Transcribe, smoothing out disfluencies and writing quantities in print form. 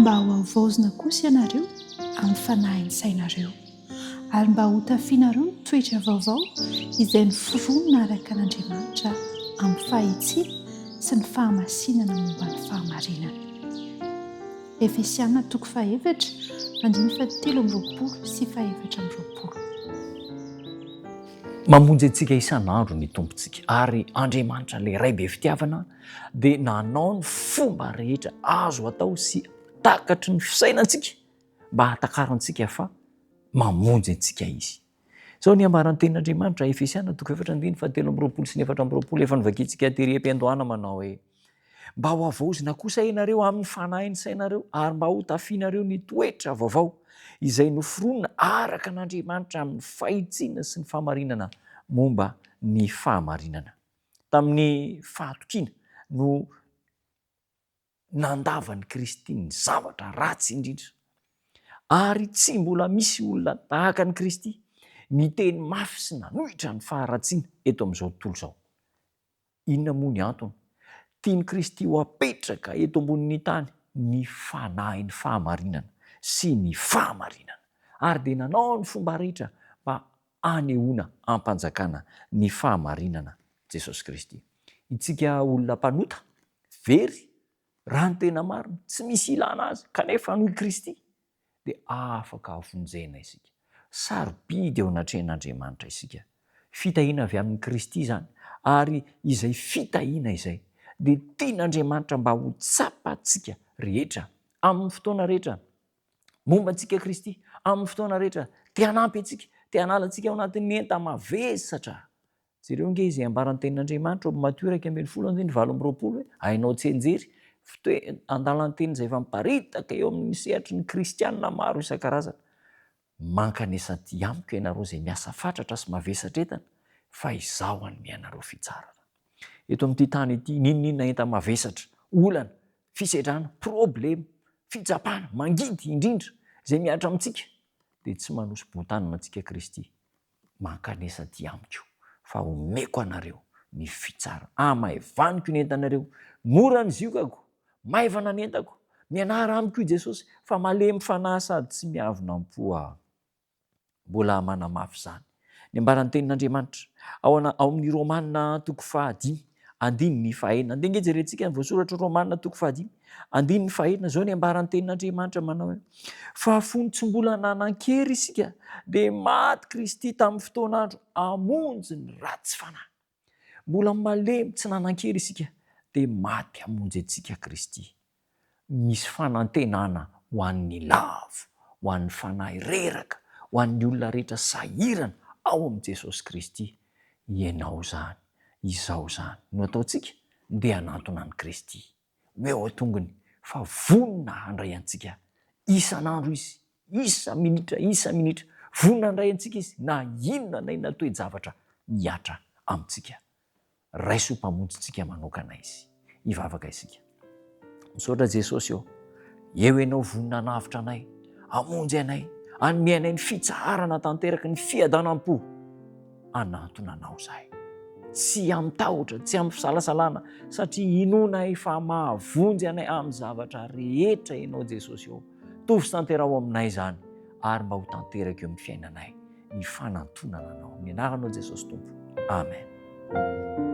mba ho avaozina kosa ianareo amin'ny fanahin'ny sainareo ary mba ho tafianareo ny toetra vaovao izay ny foronina araka an'Andriamanitra amin'ny fahetsiana sy ny fahamasinana momba ny fahamarinana. Efesiana 4:13-20. Mamonjy antsika isan'andro ny tompontsika ary Andriamanitra ilay iray be fitiavana dia nanao ny fomba rehetra azo atao sy takatry ny fisainantsika mba hatakarantsika fa mamonjy antsika izy. Zao ny ambaran'ny tenin'Andriamanitra Efesiana 4:17-20 efa nivakiantsika tery am-piandohana manao hoe mba ho avaozina kosa ianareo amin'ny fanahin'ny sainareo ary mba ho tafianareo ny toetra vaovao izay noforonina araka an'Andriamanitra amin'ny fahitsiana sy ny fahamarinana momba ny fahamarinana. Tamin'ny fahatokiana no nandavan'i Kristy ny zavatra ratsy indrindra ary tsy mbola misy olona tahaka an'i Kristy miteny mafy sy nanohitra ny faharatsiana eto amin'izao tontolo izao. Inona moa ny antony? Tian'i Kristy ho apetraka eto ambonin'ny tany ny fanahy ny fahamarinana sy ny fahamarinana ary dia nanao ny fomba rehetra mba hanehoana ampanjakana ny fahamarinana Jesosy Kristy. Itsika olona mpanota very raha ny tena marina tsy misy ilana azy kanefa noho i Kristy dia afaka avonjena isika. Sarobidy eo anatrehan'Andriamanitra isika. Fitahiana avy amin'ny Kristy izany ary izay fitahiana izay dia tian'Andriamanitra mba ho tsapantsika rehetra amin'ny fotoana rehetra momba antsika Kristy, amin'ny fotoana rehetra te hanampy antsika, te hanala antsika ao anatin'ny enta-mavesatra. Jereo nge izay ambaran'ny tenin'Andriamanitra ao Matteo 1:7-20 hoe hainao tsy hianjery andalan'ny teny izay efa miparitaka eo amin'ny sehatry ny kristianina maro isan-karazany. Mankanesa ty amiko ianareo izay miasa fatratra sy mavesatra entana fa izaho hanome anareo fitsarana. Eto amin'ity tany ity ninona enta-mavesatra, olana, fisedrana, problema, fitsapana, mangidy indrindra izay miatra amintsika dia tsy manosy-botany antsika Kristy. Mankanesa ty amiko fa omeko anareo ny fitsara. Mahaivaniko ny entanareo, mora ny ziokako, maivana ny entako, mianara amiko i Jesosy fa malemy fanahy sady tsy miavona am-po. Mbola manamafy izany. Ny ambaran'ny tenin'Andriamanitra ao amin'ny Romanina 5:1-5. Andeha nge jerentsika ny voasoratra Romanina 5:1-5 zao ny ambaran'ny tenin'Andriamanitra manao hoe fa fony tsy mbola nanan-kery isika dia maty Kristy tamin'ny fotoan'andro hamonjy ny ratsy fanahy. Mbola malemy tsy nanan-kery isika dia maty hamonjy antsika Kristy. Misy fanantenana ho an'ny lavo, ho an'ny fanahy reraka, ho an'ny olona rehetra sahirana ao amin'i Jesosy Kristy. Ianao zany, izao zany no ataontsika dia hanantona an'i Kristy. Meo atongony fa vonona handray antsika isan'andro izy, isa minitra, vonona handray antsika izy na inona na inona toe-javatra miatra amintsika. Raisom-pamonjintsika manokana izy. Hivavaka isika. Misaotra Jesosy eo ianao vonona hanavitra anay, hamonjy anay, hanome anay ny fitsarana tanteraka ny fiadanam-po. Hanantona anao zahay. Tsy amin'ny tahotra, tsy amin'ny fisalasalana satria inoanay fa mahavonjy anay amin'ny zavatra rehetra ianao Jesosy eo. Tovy sy tanterao aminay izany ary mba ho tanteraka eo amin'ny fiainanay ny fanantonana anao. Amin'ny anaranao Jesosy Tompo. Amen.